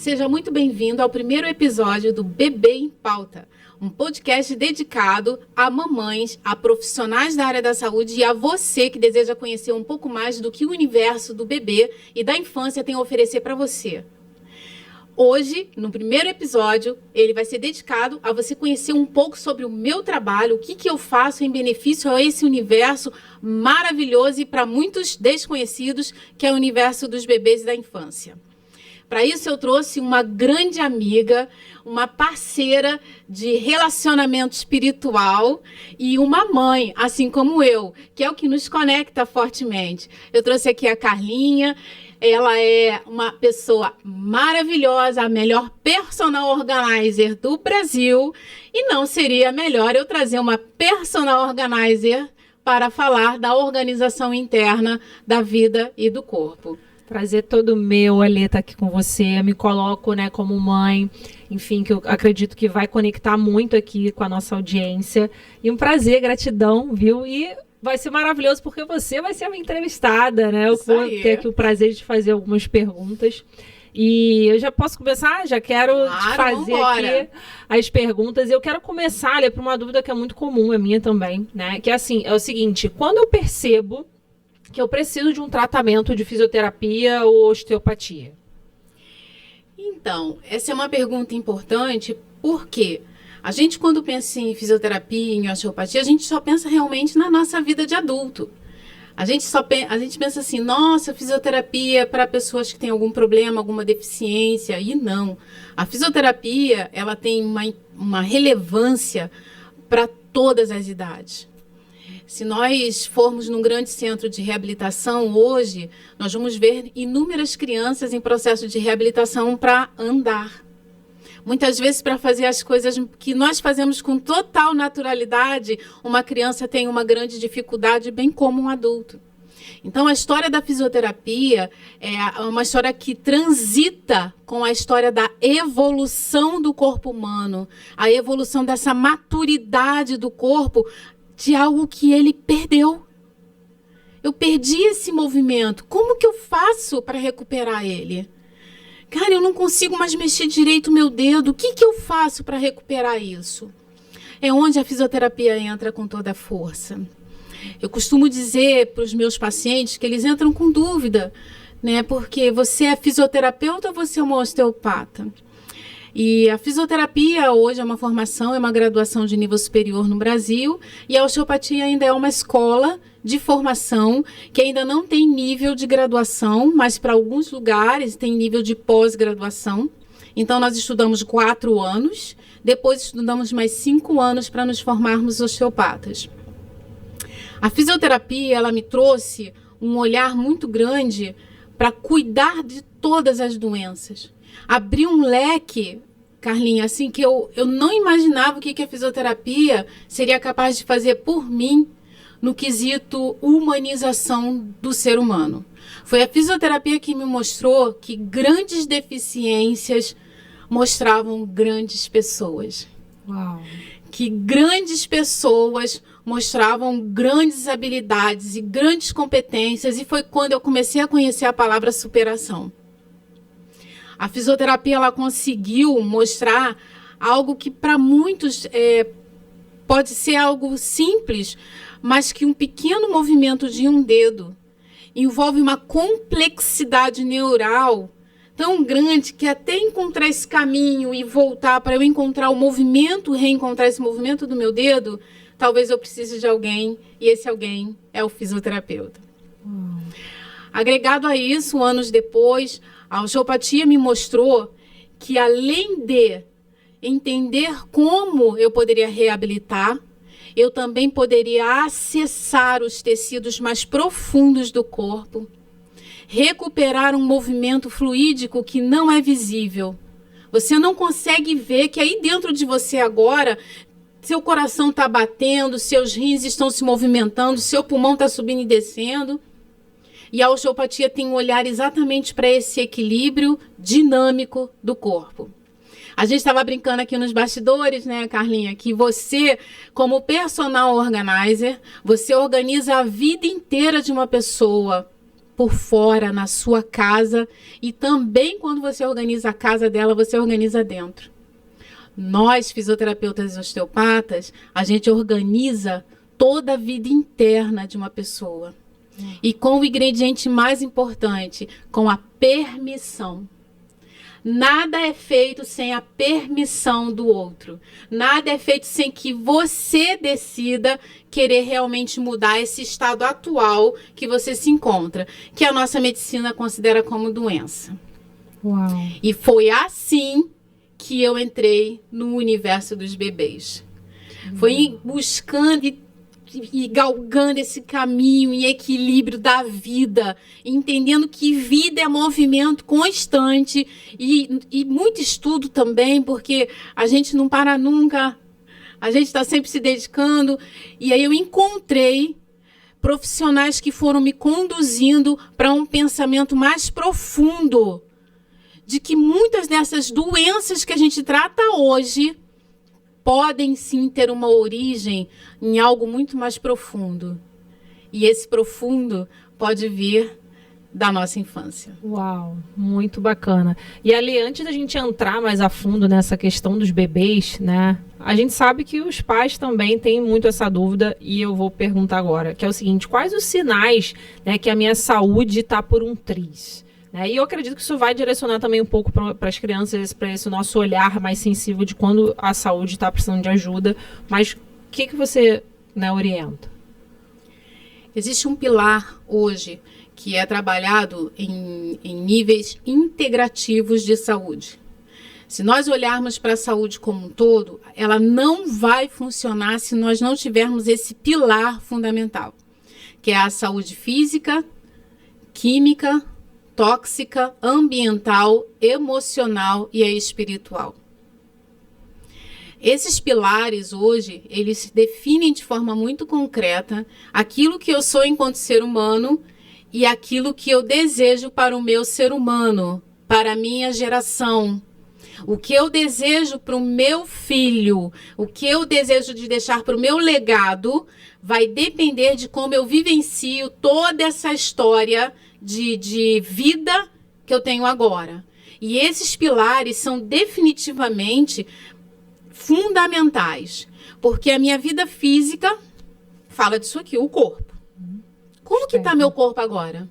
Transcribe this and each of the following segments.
Seja muito bem-vindo ao primeiro episódio do Bebê em Pauta, um podcast dedicado a mamães, a profissionais da área da saúde e a você que deseja conhecer um pouco mais do que o universo do bebê e da infância tem a oferecer para você. Hoje, no primeiro episódio, ele vai ser dedicado a você conhecer um pouco sobre o meu trabalho, o que eu faço em benefício a esse universo maravilhoso e para muitos desconhecidos, que é o universo dos bebês e da infância. Para isso, eu trouxe uma grande amiga, uma parceira de relacionamento espiritual e uma mãe, assim como eu, que é o que nos conecta fortemente. Eu trouxe aqui a Carlinha. Ela é uma pessoa maravilhosa, a melhor personal organizer do Brasil. E não seria melhor eu trazer uma personal organizer para falar da organização interna da vida e do corpo. Prazer todo meu, Alê, estar aqui com você. Eu me coloco, como mãe, enfim, que eu acredito que vai conectar muito aqui com a nossa audiência. E um prazer, gratidão, viu? E vai ser maravilhoso porque você vai ser a minha entrevistada, né? Eu vou ter aqui o prazer de fazer algumas perguntas. E eu já posso começar? Já quero te fazer aqui as perguntas. Eu quero começar, Alê, por uma dúvida que é muito comum, é minha também, né? Que é o seguinte, quando eu percebo que eu preciso de um tratamento de fisioterapia ou osteopatia? Então, essa é uma pergunta importante porque a gente, quando pensa em fisioterapia, em osteopatia, a gente só pensa realmente na nossa vida de adulto. A gente pensa assim, nossa, fisioterapia para pessoas que têm algum problema, alguma deficiência. E não. A fisioterapia, ela tem uma relevância para todas as idades. Se nós formos num grande centro de reabilitação hoje, nós vamos ver inúmeras crianças em processo de reabilitação para andar. Muitas vezes, para fazer as coisas que nós fazemos com total naturalidade, uma criança tem uma grande dificuldade, bem como um adulto. Então, a história da fisioterapia é uma história que transita com a história da evolução do corpo humano, a evolução dessa maturidade do corpo, de algo que ele perdeu. Eu perdi esse movimento. Como que eu faço para recuperar ele? Cara, eu não consigo mais mexer direito o meu dedo. O que eu faço para recuperar isso? É onde a fisioterapia entra com toda a força. Eu costumo dizer para os meus pacientes que eles entram com dúvida, né? Porque você é fisioterapeuta ou você é uma osteopata? E a fisioterapia hoje é uma formação, é uma graduação de nível superior no Brasil, e a osteopatia ainda é uma escola de formação que ainda não tem nível de graduação, mas para alguns lugares tem nível de pós-graduação. Então nós estudamos 4 anos, depois estudamos mais 5 anos para nos formarmos osteopatas. A fisioterapia, ela me trouxe um olhar muito grande para cuidar de todas as doenças. Abriu um leque, Carlinha, assim, que eu não imaginava o que a fisioterapia seria capaz de fazer por mim no quesito humanização do ser humano. Foi a fisioterapia que me mostrou que grandes deficiências mostravam grandes pessoas. Uau. Que grandes pessoas mostravam grandes habilidades e grandes competências, e foi quando eu comecei a conhecer a palavra superação. A fisioterapia, ela conseguiu mostrar algo que para muitos pode ser algo simples, mas que um pequeno movimento de um dedo envolve uma complexidade neural tão grande que até encontrar esse caminho e voltar para eu encontrar o movimento, reencontrar esse movimento do meu dedo, talvez eu precise de alguém, e esse alguém é o fisioterapeuta. Agregado a isso, anos depois, a osteopatia me mostrou que, além de entender como eu poderia reabilitar, eu também poderia acessar os tecidos mais profundos do corpo, recuperar um movimento fluídico que não é visível. Você não consegue ver que aí dentro de você agora, seu coração está batendo, seus rins estão se movimentando, seu pulmão está subindo e descendo. E a osteopatia tem um olhar exatamente para esse equilíbrio dinâmico do corpo. A gente estava brincando aqui nos bastidores, né, Carlinha, que você, como personal organizer, você organiza a vida inteira de uma pessoa. por fora, na sua casa, e também quando você organiza a casa dela, você organiza dentro. Nós, fisioterapeutas e osteopatas, a gente organiza toda a vida interna de uma pessoa. E com o ingrediente mais importante, com a permissão. Nada é feito sem a permissão do outro. Nada é feito sem que você decida querer realmente mudar esse estado atual que você se encontra, que a nossa medicina considera como doença. Uau. E foi assim que eu entrei no universo dos bebês. Foi buscando e galgando esse caminho em equilíbrio da vida, entendendo que vida é movimento constante e muito estudo também, porque a gente não para nunca, a gente está sempre se dedicando. E aí eu encontrei profissionais que foram me conduzindo para um pensamento mais profundo de que muitas dessas doenças que a gente trata hoje podem sim ter uma origem em algo muito mais profundo. E esse profundo pode vir da nossa infância. Uau, muito bacana. E ali, antes da gente entrar mais a fundo nessa questão dos bebês, né? A gente sabe que os pais também têm muito essa dúvida e eu vou perguntar agora, que é o seguinte: quais os sinais, né, que a minha saúde está por um triz? E eu acredito que isso vai direcionar também um pouco para as crianças, para esse nosso olhar mais sensível de quando a saúde está precisando de ajuda. Mas o que você, né, orienta? Existe um pilar hoje que é trabalhado em níveis integrativos de saúde. Se nós olharmos para a saúde como um todo, ela não vai funcionar se nós não tivermos esse pilar fundamental, que é a saúde física, química, tóxica, ambiental, emocional e a espiritual. Esses pilares hoje, eles definem de forma muito concreta aquilo que eu sou enquanto ser humano e aquilo que eu desejo para o meu ser humano, para a minha geração. O que eu desejo para o meu filho, o que eu desejo de deixar para o meu legado, vai depender de como eu vivencio toda essa história de vida que eu tenho agora. E esses pilares são definitivamente fundamentais, porque a minha vida física fala disso aqui, o corpo. Como que está meu corpo agora?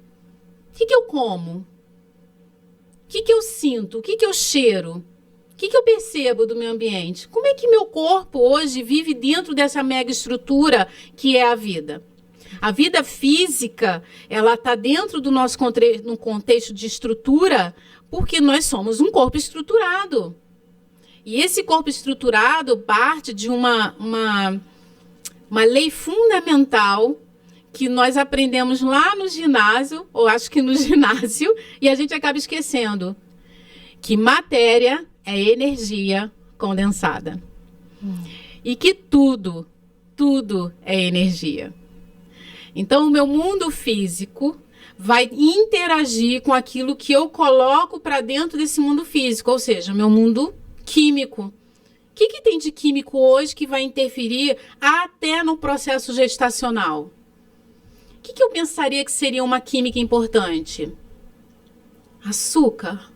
O que eu como? O que eu sinto? O que eu cheiro? O que eu percebo do meu ambiente? Como é que meu corpo hoje vive dentro dessa mega estrutura que é a vida? A vida física, ela está dentro do nosso no contexto de estrutura, porque nós somos um corpo estruturado. E esse corpo estruturado parte de uma lei fundamental que nós aprendemos lá no ginásio, ou acho que no ginásio, e a gente acaba esquecendo, que matéria é energia condensada. E que tudo é energia. Então, o meu mundo físico vai interagir com aquilo que eu coloco para dentro desse mundo físico, ou seja, o meu mundo químico. O que tem de químico hoje que vai interferir até no processo gestacional? O que eu pensaria que seria uma química importante? Açúcar.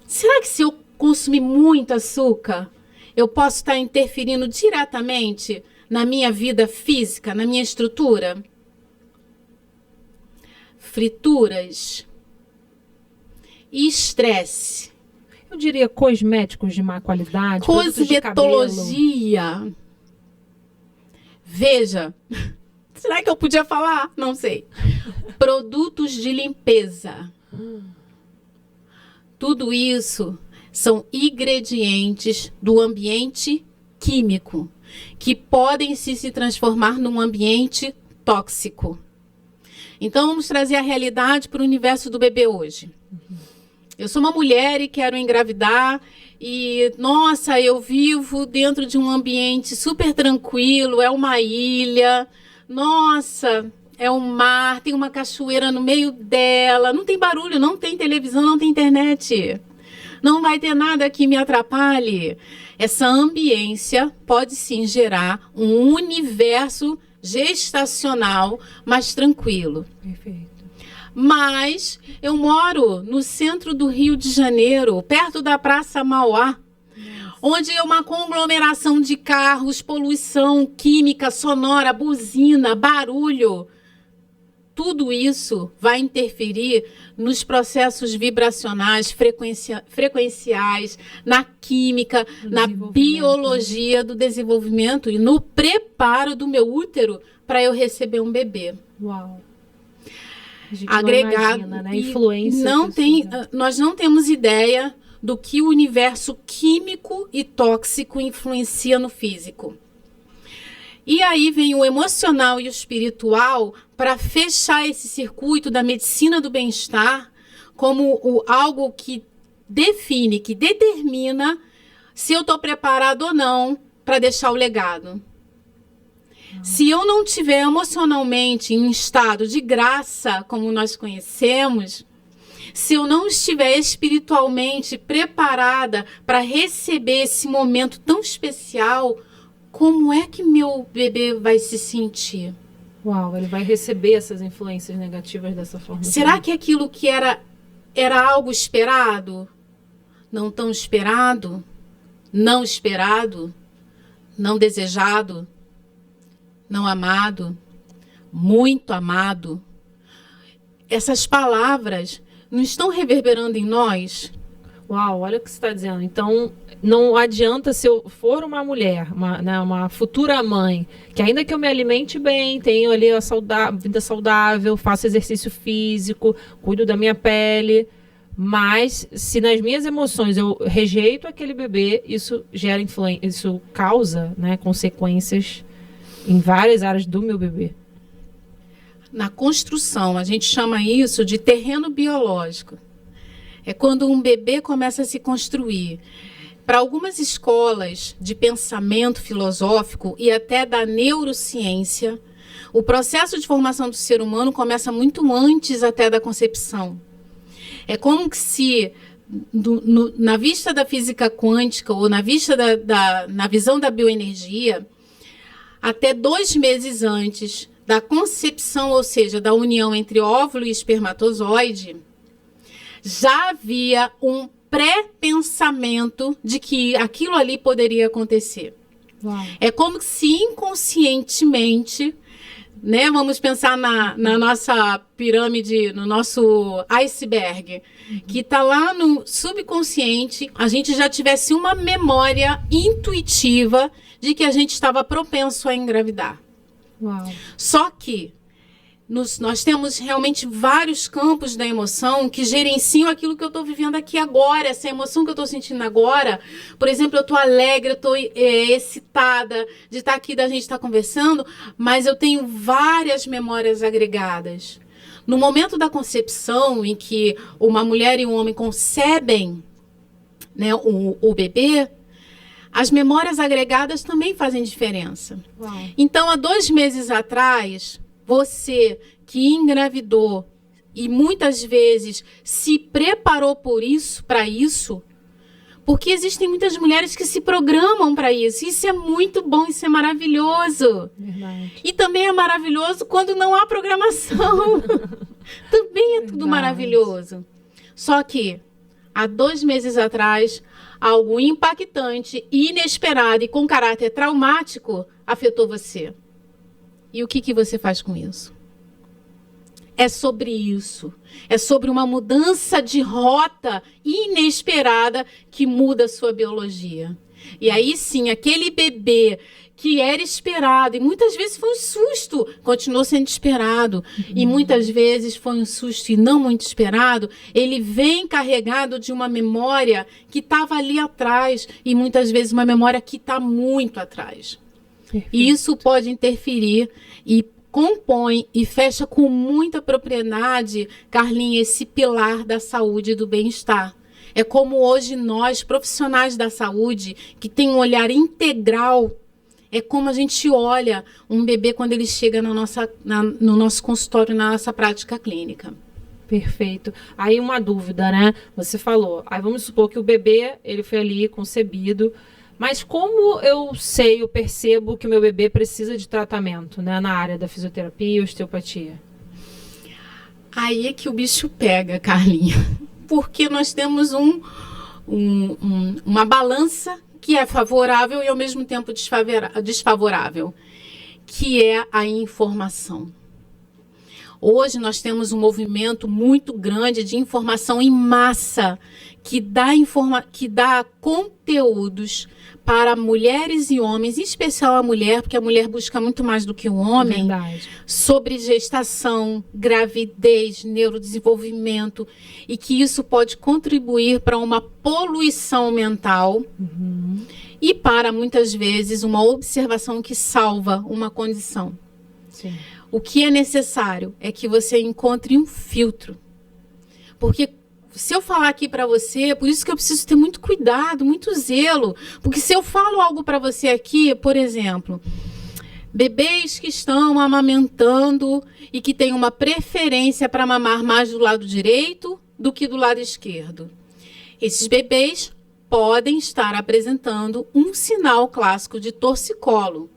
Será que se eu consumir muito açúcar, eu posso estar interferindo diretamente na minha vida física, na minha estrutura? Frituras. E estresse. Eu diria cosméticos de má qualidade. Cosmetologia. Veja. Será que eu podia falar? Não sei. Produtos de limpeza. Tudo isso são ingredientes do ambiente químico que podem se transformar num ambiente tóxico. Então, vamos trazer a realidade para o universo do bebê hoje. Eu sou uma mulher e quero engravidar e, nossa, eu vivo dentro de um ambiente super tranquilo, é uma ilha, nossa, é um mar, tem uma cachoeira no meio dela, não tem barulho, não tem televisão, não tem internet, não vai ter nada que me atrapalhe. Essa ambiência pode sim gerar um universo gestacional mais tranquilo. Perfeito. Mas eu moro no centro do Rio de Janeiro, perto da Praça Mauá, onde é uma conglomeração de carros, poluição química, sonora, buzina, barulho. Tudo isso vai interferir nos processos vibracionais, frequenciais, na química, na biologia do desenvolvimento e no preparo do meu útero para eu receber um bebê. Uau! Agregado, não imagina, né? Influência. Nós não temos ideia do que o universo químico e tóxico influencia no físico. E aí vem o emocional e o espiritual para fechar esse circuito da medicina do bem-estar como algo que define, que determina se eu estou preparado ou não para deixar o legado. Se eu não estiver emocionalmente em estado de graça, como nós conhecemos, se eu não estiver espiritualmente preparada para receber esse momento tão especial, como é que meu bebê vai se sentir? Uau, ele vai receber essas influências negativas dessa forma. Será que aquilo que era algo esperado? Não tão esperado? Não esperado? Não desejado? Não amado? Muito amado? Essas palavras não estão reverberando em nós? Uau, olha o que você está dizendo. Então, não adianta se eu for uma mulher, uma futura mãe, que ainda que eu me alimente bem, tenho ali a vida saudável, faço exercício físico, cuido da minha pele, mas se nas minhas emoções eu rejeito aquele bebê, isso gera influência, isso causa, né, consequências em várias áreas do meu bebê. Na construção, a gente chama isso de terreno biológico. É quando um bebê começa a se construir. Para algumas escolas de pensamento filosófico e até da neurociência, o processo de formação do ser humano começa muito antes até da concepção. É como que se, na vista da física quântica ou na vista na visão da bioenergia, até 2 meses antes da concepção, ou seja, da união entre óvulo e espermatozoide, já havia um pré-pensamento de que aquilo ali poderia acontecer. Uau. É como se inconscientemente, né, vamos pensar na nossa pirâmide, no nosso iceberg, que está lá no subconsciente, a gente já tivesse uma memória intuitiva de que a gente estava propenso a engravidar. Uau. Só que nós temos realmente vários campos da emoção que gerenciam aquilo que eu estou vivendo aqui agora, essa emoção que eu estou sentindo agora. Por exemplo, eu estou alegre, eu estou excitada de estar aqui, da gente estar conversando, mas eu tenho várias memórias agregadas. No momento da concepção, em que uma mulher e um homem concebem, né, o bebê, as memórias agregadas também fazem diferença. Uau. Então, há 2 meses atrás, você que engravidou e muitas vezes se preparou para isso, porque existem muitas mulheres que se programam para isso. Isso é muito bom, isso é maravilhoso. Verdade. E também é maravilhoso quando não há programação. Também é tudo maravilhoso. Só que, há 2 meses atrás, algo impactante, inesperado e com caráter traumático afetou você. E o que você faz com isso? É sobre isso. É sobre uma mudança de rota inesperada que muda a sua biologia. E aí sim, aquele bebê que era esperado, e muitas vezes foi um susto, continuou sendo esperado, e muitas vezes foi um susto e não muito esperado, ele vem carregado de uma memória que estava ali atrás, e muitas vezes uma memória que está muito atrás. E isso pode interferir e compõe e fecha com muita propriedade, Carlinha, esse pilar da saúde e do bem-estar. É como hoje nós, profissionais da saúde, que tem um olhar integral, é como a gente olha um bebê quando ele chega no nosso consultório, na nossa prática clínica. Perfeito. Aí uma dúvida, né? Você falou, aí vamos supor que o bebê, ele foi ali concebido, Mas como eu percebo que o meu bebê precisa de tratamento, né, na área da fisioterapia e osteopatia? Aí é que o bicho pega, Carlinha. Porque nós temos uma balança que é favorável e ao mesmo tempo desfavorável, que é a informação. Hoje nós temos um movimento muito grande de informação em massa, que dá conteúdos para mulheres e homens, em especial a mulher, porque a mulher busca muito mais do que o homem, Verdade. sobre gestação, gravidez, neurodesenvolvimento, e que isso pode contribuir para uma poluição mental e para, muitas vezes, uma observação que salva uma condição. Sim. O que é necessário é que você encontre um filtro. Porque se eu falar aqui para você, por isso que eu preciso ter muito cuidado, muito zelo. Porque se eu falo algo para você aqui, por exemplo, bebês que estão amamentando e que têm uma preferência para mamar mais do lado direito do que do lado esquerdo. Esses bebês podem estar apresentando um sinal clássico de torcicolo.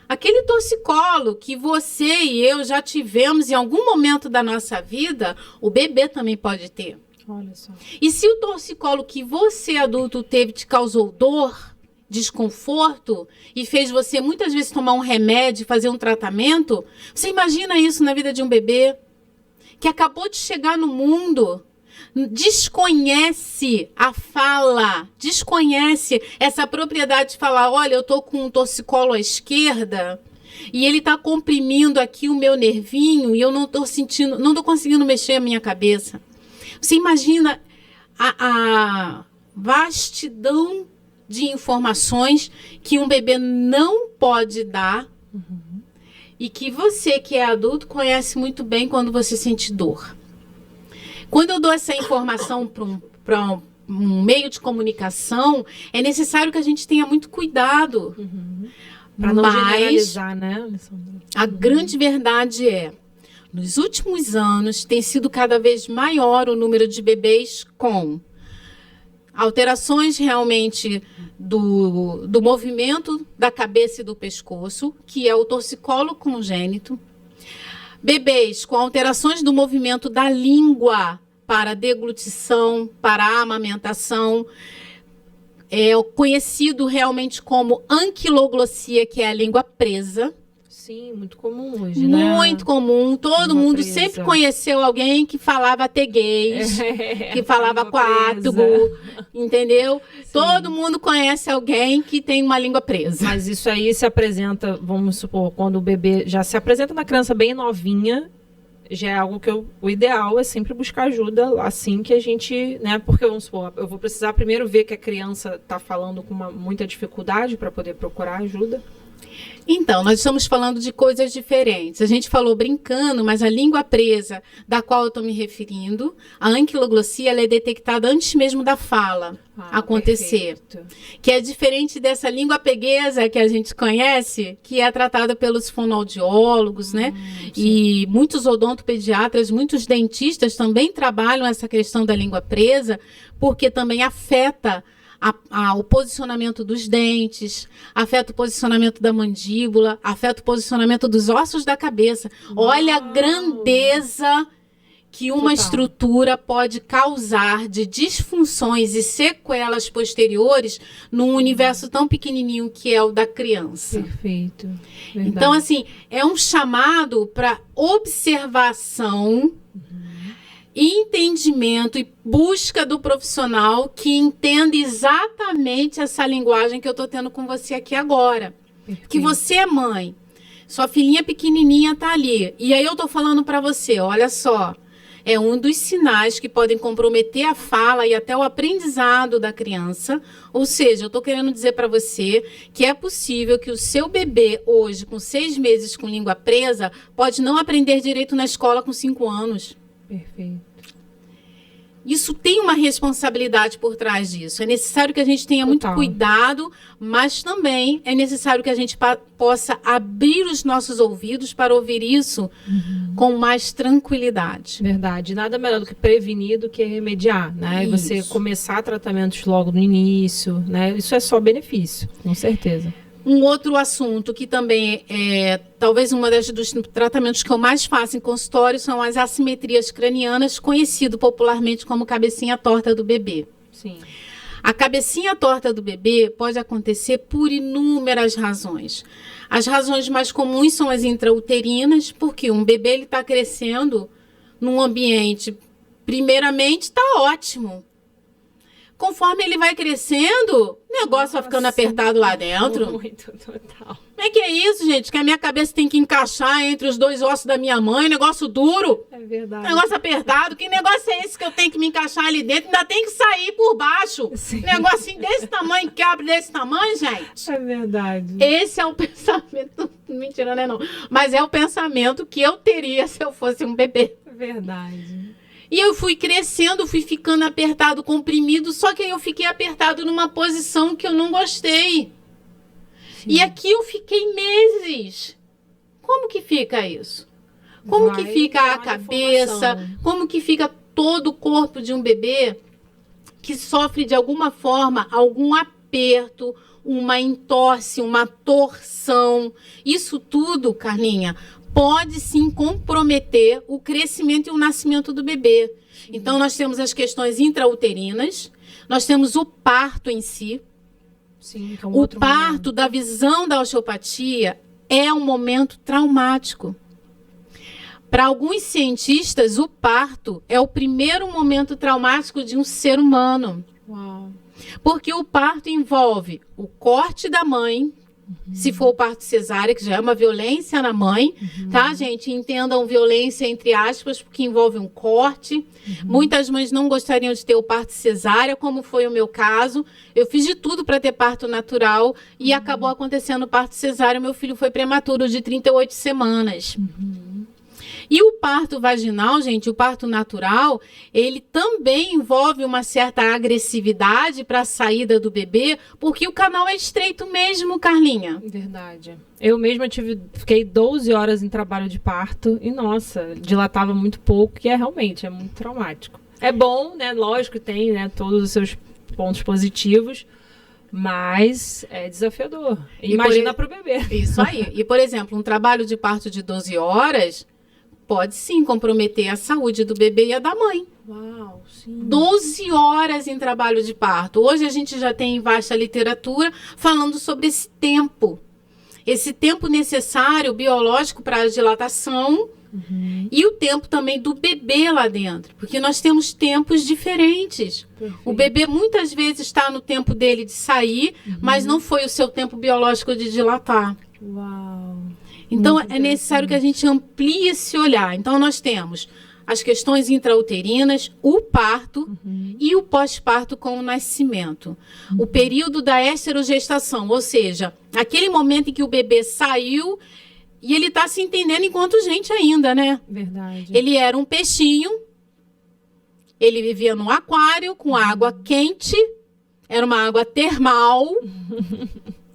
Aquele torcicolo que você e eu já tivemos em algum momento da nossa vida, o bebê também pode ter. Olha só. E se o torcicolo que você, adulto, teve te causou dor, desconforto e fez você muitas vezes tomar um remédio, fazer um tratamento, você imagina isso na vida de um bebê que acabou de chegar no mundo, desconhece a fala, desconhece essa propriedade de falar, olha, eu estou com um torcicolo à esquerda e ele está comprimindo aqui o meu nervinho e eu não estou sentindo, não estou conseguindo mexer a minha cabeça. Você imagina a vastidão de informações que um bebê não pode dar e que você, que é adulto, conhece muito bem quando você sente dor. Quando eu dou essa informação para um meio de comunicação, é necessário que a gente tenha muito cuidado. Para não generalizar, né, Alessandra? A grande verdade é, nos últimos anos, tem sido cada vez maior o número de bebês com alterações realmente do movimento da cabeça e do pescoço, que é o torcicolo congênito. Bebês com alterações do movimento da língua para deglutição, para a amamentação, é conhecido realmente como anquiloglossia, que é a língua presa. Sim, muito comum hoje, né? Muito comum. Todo mundo sempre conheceu alguém que falava teguês, que falava quátugo, entendeu? Sim. Todo mundo conhece alguém que tem uma língua presa. Mas isso aí se apresenta, vamos supor, quando o bebê já se apresenta na criança bem novinha, já é algo que o ideal é sempre buscar ajuda assim que a gente, né? Porque, vamos supor, eu vou precisar primeiro ver que a criança está falando com muita dificuldade para poder procurar ajuda. Então, nós estamos falando de coisas diferentes. A gente falou brincando, mas a língua presa, da qual eu estou me referindo, a anquiloglossia, ela é detectada antes mesmo da fala acontecer. Perfeito. Que é diferente dessa língua peguesa que a gente conhece, que é tratada pelos fonoaudiólogos, né? E muitos odontopediatras, muitos dentistas também trabalham essa questão da língua presa, porque também afeta o posicionamento dos dentes, afeta o posicionamento da mandíbula, afeta o posicionamento dos ossos da cabeça. Uau. Olha a grandeza que uma estrutura pode causar de disfunções e sequelas posteriores num universo tão pequenininho que é o da criança. Perfeito. Verdade. Então, assim, é um chamado para observação, entendimento e busca do profissional que entenda exatamente essa linguagem que eu estou tendo com você aqui agora. Perfeito. Que você é mãe, sua filhinha pequenininha está ali, e aí eu estou falando para você, olha só, é um dos sinais que podem comprometer a fala e até o aprendizado da criança. Ou seja, eu estou querendo dizer para você que é possível que o seu bebê hoje, com 6 meses com língua presa, pode não aprender direito na escola com 5 anos. Perfeito. Isso tem uma responsabilidade por trás disso. É necessário que a gente tenha muito cuidado, mas também é necessário que a gente possa abrir os nossos ouvidos para ouvir isso com mais tranquilidade. Verdade. Nada melhor do que prevenir do que remediar, né? E você começar tratamentos logo no início, né? Isso é só benefício, com certeza. Um outro assunto que também é talvez dos tratamentos que eu mais faço em consultório são as assimetrias cranianas, conhecido popularmente como cabecinha torta do bebê. Sim. A cabecinha torta do bebê pode acontecer por inúmeras razões. As razões mais comuns são as intrauterinas, porque um bebê ele está crescendo num ambiente, primeiramente, está ótimo. Conforme ele vai crescendo, o negócio vai ficando apertado lá dentro. Muito, total. Como é que é isso, gente? Que a minha cabeça tem que encaixar entre os dois ossos da minha mãe, negócio duro. É verdade. Negócio apertado. Que negócio é esse que eu tenho que me encaixar ali dentro? Ainda tem que sair por baixo. Sim. Negocinho desse tamanho, que abre desse tamanho, gente. É verdade. Esse é o pensamento... Mentira, né, não? Mas é o pensamento que eu teria se eu fosse um bebê. É verdade. E eu fui crescendo, fui ficando apertado, comprimido, só que aí eu fiquei apertado numa posição que eu não gostei. Sim. E aqui eu fiquei meses. Como que fica isso? Como que fica a cabeça? Como que fica todo o corpo de um bebê que sofre de alguma forma algum aperto, uma entorse, uma torção? Isso tudo, Carlinha, pode sim comprometer o crescimento e o nascimento do bebê. Então, nós temos as questões intrauterinas, nós temos o parto em si. Sim, que é um o parto, da visão da osteopatia, é um momento traumático. Para alguns cientistas, o parto é o primeiro momento traumático de um ser humano. Uau. Porque o parto envolve o corte da mãe, se for o parto cesárea, que já é uma violência na mãe, tá, gente? Entendam violência entre aspas, porque envolve um corte. Muitas mães não gostariam de ter o parto cesárea, como foi o meu caso. Eu fiz de tudo para ter parto natural e acabou acontecendo o parto cesárea. Meu filho foi prematuro de 38 semanas. E o parto vaginal, gente, o parto natural, ele também envolve uma certa agressividade para a saída do bebê, porque o canal é estreito mesmo, Carlinha. Verdade. Eu mesma fiquei 12 horas em trabalho de parto e, nossa, dilatava muito pouco, que realmente é muito traumático. É bom, né? Lógico que tem, né, todos os seus pontos positivos, mas é desafiador. Imagina para o bebê. Isso aí. E, por exemplo, um trabalho de parto de 12 horas... pode sim comprometer a saúde do bebê e a da mãe. Uau, sim. 12 horas em trabalho de parto. Hoje a gente já tem vasta literatura falando sobre esse tempo. Esse tempo necessário, biológico, para a dilatação e o tempo também do bebê lá dentro. Porque nós temos tempos diferentes. Perfeito. O bebê muitas vezes está no tempo dele de sair, mas não foi o seu tempo biológico de dilatar. Uau. Então, é necessário que a gente amplie esse olhar. Então, nós temos as questões intrauterinas, o parto e o pós-parto com o nascimento. O período da esterogestação, ou seja, aquele momento em que o bebê saiu e ele está se entendendo enquanto gente ainda, né? Verdade. Ele era um peixinho, ele vivia num aquário com água quente, era uma água termal.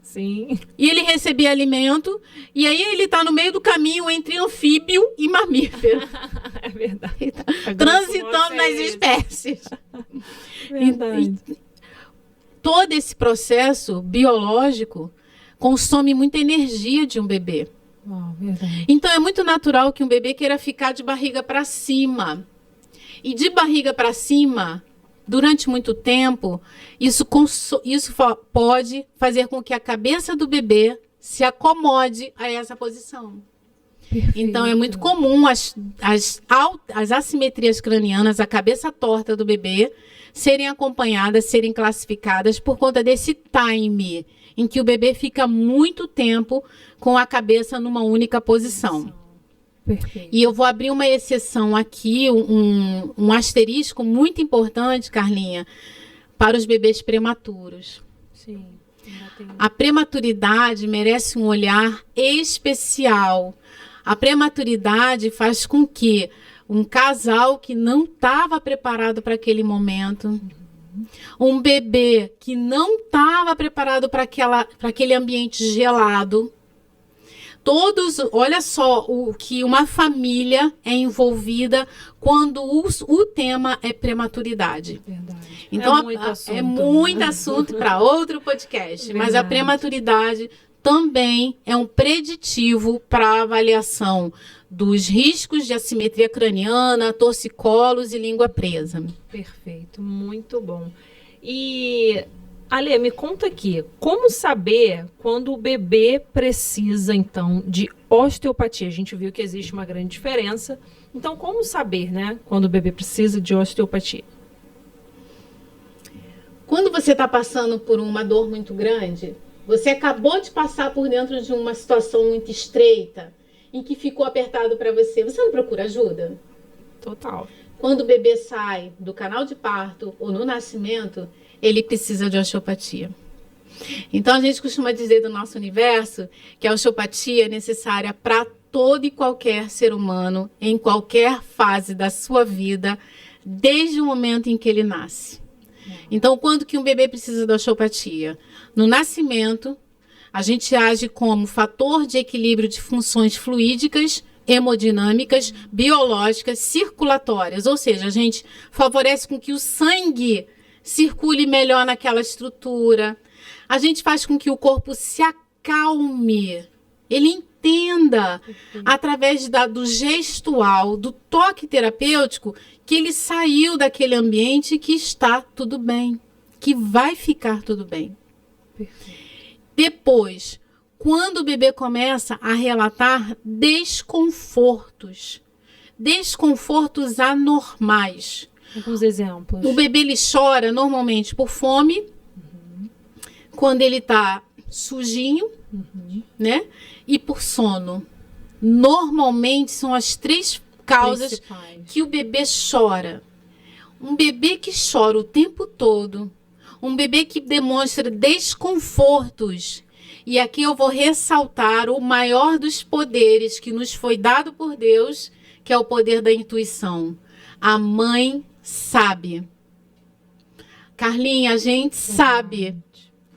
Sim. E ele recebia alimento, e aí ele está no meio do caminho entre anfíbio e mamífero. É verdade. Tá transitando nas espécies. Verdade. E todo esse processo biológico consome muita energia de um bebê. Verdade. Então é muito natural que um bebê queira ficar de barriga para cima. E de barriga para cima, durante muito tempo, isso pode fazer com que a cabeça do bebê se acomode a essa posição. Perfeito. Então, é muito comum as assimetrias cranianas, a cabeça torta do bebê, serem acompanhadas, serem classificadas por conta desse time em que o bebê fica muito tempo com a cabeça numa única posição. Perfeito. E eu vou abrir uma exceção aqui, um asterisco muito importante, Carlinha, para os bebês prematuros. Sim. A prematuridade merece um olhar especial. A prematuridade faz com que um casal que não estava preparado para aquele momento, um bebê que não estava preparado para aquele ambiente gelado. Todos, olha só o que uma família é envolvida quando o tema é prematuridade. Verdade. Então, É muito assunto para outro podcast. Mas a prematuridade também é um preditivo para a avaliação dos riscos de assimetria craniana, torcicolos e língua presa. Perfeito, muito bom. E, Ale, me conta aqui, como saber quando o bebê precisa, então, de osteopatia? A gente viu que existe uma grande diferença. Então, como saber, né, quando o bebê precisa de osteopatia? Quando você está passando por uma dor muito grande, você acabou de passar por dentro de uma situação muito estreita, em que ficou apertado para você, você não procura ajuda? Total. Quando o bebê sai do canal de parto ou no nascimento, ele precisa de osteopatia. Então, a gente costuma dizer do nosso universo que a osteopatia é necessária para todo e qualquer ser humano, em qualquer fase da sua vida, desde o momento em que ele nasce. Então, quando que um bebê precisa da osteopatia? No nascimento, a gente age como fator de equilíbrio de funções fluídicas, hemodinâmicas, biológicas, circulatórias. Ou seja, a gente favorece com que o sangue circule melhor naquela estrutura. A gente faz com que o corpo se acalme. Ele entenda, através do gestual, do toque terapêutico, que ele saiu daquele ambiente e que está tudo bem, que vai ficar tudo bem. Perfeito. Depois, quando o bebê começa a relatar desconfortos anormais. Alguns exemplos. O bebê ele chora normalmente por fome, quando ele está sujinho, né? E por sono. Normalmente são as 3 causas principais que o bebê chora. Um bebê que chora o tempo todo, um bebê que demonstra desconfortos. E aqui eu vou ressaltar o maior dos poderes que nos foi dado por Deus, que é o poder da intuição. A mãe sabe. Carlinha, a gente sabe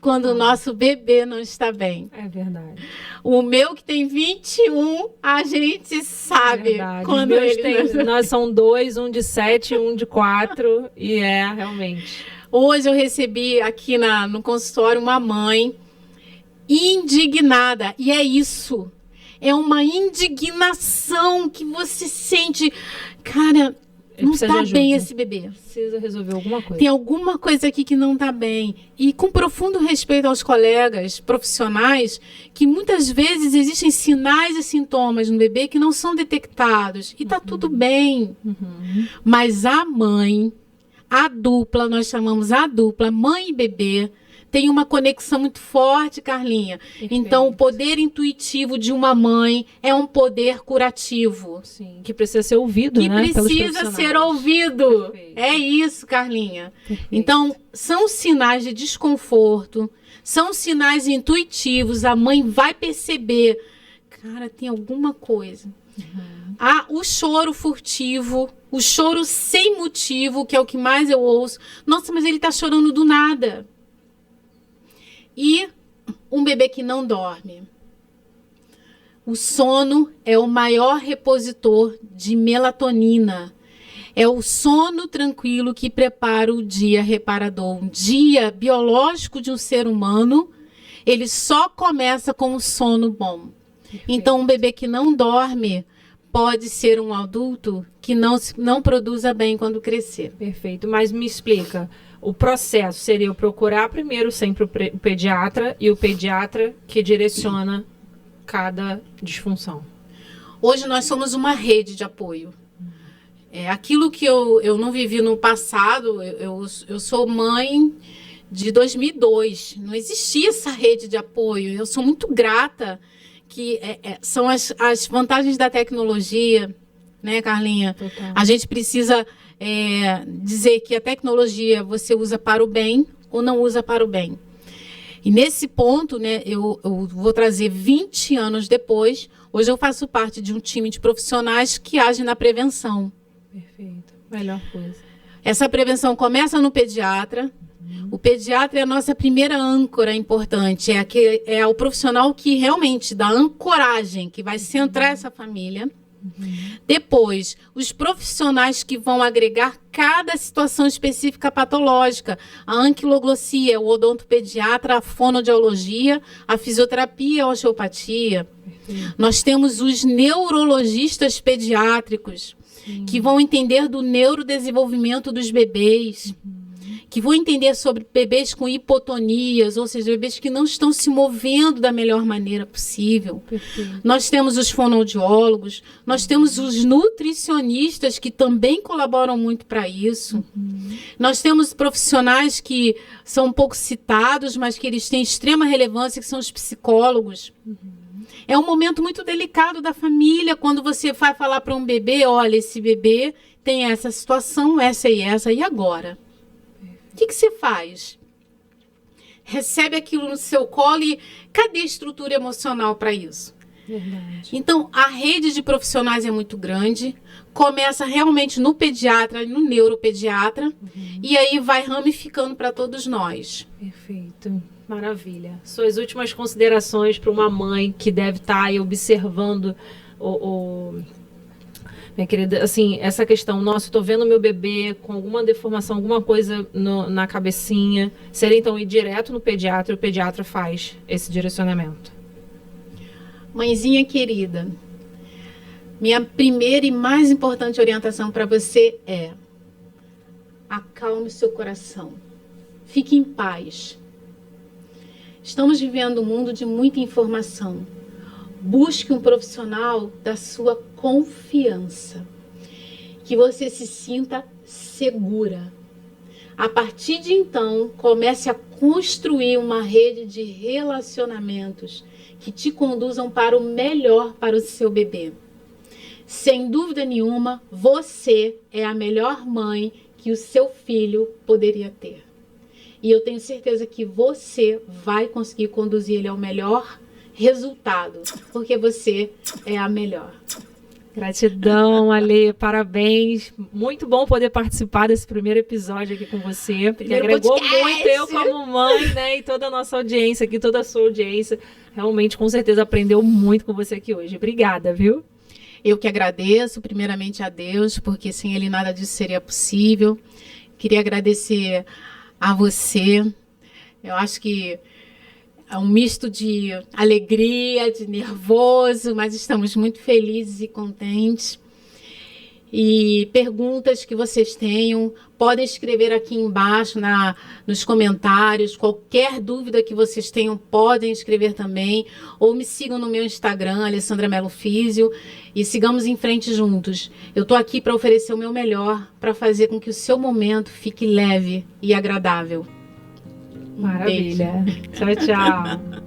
quando o nosso bebê não está bem. É verdade. O meu que tem 21, a gente sabe quando ele... Nós são 2, um de 7, um de 4, e realmente. Hoje eu recebi aqui no consultório uma mãe indignada, e é isso. É uma indignação que você sente, cara, não está bem esse bebê. Precisa resolver alguma coisa. Tem alguma coisa aqui que não está bem. E com profundo respeito aos colegas profissionais, que muitas vezes existem sinais e sintomas no bebê que não são detectados. E está tudo bem. Mas a mãe, a dupla, nós chamamos a dupla, mãe e bebê, tem uma conexão muito forte, Carlinha. Perfeito. Então, o poder intuitivo de uma mãe é um poder curativo. Sim, que precisa ser ouvido, que né? precisa ser ouvido. Perfeito. É isso, Carlinha. Perfeito. Então, são sinais de desconforto, são sinais intuitivos. A mãe vai perceber, cara, tem alguma coisa. O choro furtivo, o choro sem motivo, que é o que mais eu ouço. Nossa, mas ele está chorando do nada. E um bebê que não dorme. O sono é o maior repositor de melatonina. É o sono tranquilo que prepara o dia reparador. Um dia biológico de um ser humano, ele só começa com um sono bom. Perfeito. Então, um bebê que não dorme pode ser um adulto que não produza bem quando crescer. Perfeito. Mas me explica. O processo seria eu procurar primeiro sempre o pediatra e o pediatra que direciona cada disfunção. Hoje nós somos uma rede de apoio. Aquilo que eu não vivi no passado, eu sou mãe de 2002. Não existia essa rede de apoio. Eu sou muito grata que são as vantagens da tecnologia, né, Carlinha? Total. A gente precisa dizer que a tecnologia você usa para o bem ou não usa para o bem. E nesse ponto, né, eu vou trazer 20 anos depois. Hoje eu faço parte de um time de profissionais que agem na prevenção. Perfeito. Melhor coisa. Essa prevenção começa no pediatra. O pediatra é a nossa primeira âncora importante. É o profissional que realmente dá ancoragem, que vai centrar essa família. Depois, os profissionais que vão agregar cada situação específica patológica. A anquiloglossia, o odontopediatra, a fonoaudiologia, a fisioterapia, a osteopatia. Nós temos os neurologistas pediátricos, que vão entender do neurodesenvolvimento dos bebês, que vão entender sobre bebês com hipotonias, ou seja, bebês que não estão se movendo da melhor maneira possível. Nós temos os fonoaudiólogos, nós temos os nutricionistas que também colaboram muito para isso. Nós temos profissionais que são um pouco citados, mas que eles têm extrema relevância, que são os psicólogos. É um momento muito delicado da família, quando você vai falar para um bebê, olha, esse bebê tem essa situação, essa, e agora? O que você faz? Recebe aquilo no seu colo e cadê a estrutura emocional para isso? Verdade. Então, a rede de profissionais é muito grande, começa realmente no pediatra, no neuropediatra, e aí vai ramificando para todos nós. Perfeito. Maravilha. Suas últimas considerações para uma mãe que deve estar aí observando minha querida, assim, essa questão, nossa, estou vendo meu bebê com alguma deformação, alguma coisa na cabecinha, seria então ir direto no pediatra e o pediatra faz esse direcionamento. Mãezinha querida, minha primeira e mais importante orientação para você é: acalme seu coração, fique em paz. Estamos vivendo um mundo de muita informação. Busque um profissional da sua confiança, que você se sinta segura. A partir de então, comece a construir uma rede de relacionamentos que te conduzam para o melhor para o seu bebê. Sem dúvida nenhuma, você é a melhor mãe que o seu filho poderia ter. E eu tenho certeza que você vai conseguir conduzir ele ao melhor resultado, porque você é a melhor. Gratidão, Ale, parabéns. Muito bom poder participar desse primeiro episódio aqui com você, porque agregou muito eu como mãe, né, e toda a nossa audiência aqui, toda a sua audiência. Realmente, com certeza, aprendeu muito com você aqui hoje. Obrigada, viu? Eu que agradeço, primeiramente a Deus, porque sem Ele nada disso seria possível. Queria agradecer a você. Eu acho que é um misto de alegria, de nervoso, mas estamos muito felizes e contentes. E perguntas que vocês tenham, podem escrever aqui embaixo nos comentários. Qualquer dúvida que vocês tenham, podem escrever também. Ou me sigam no meu Instagram, Alessandra Mello Físio, e sigamos em frente juntos. Eu estou aqui para oferecer o meu melhor, para fazer com que o seu momento fique leve e agradável. Maravilha. Tchau, tchau.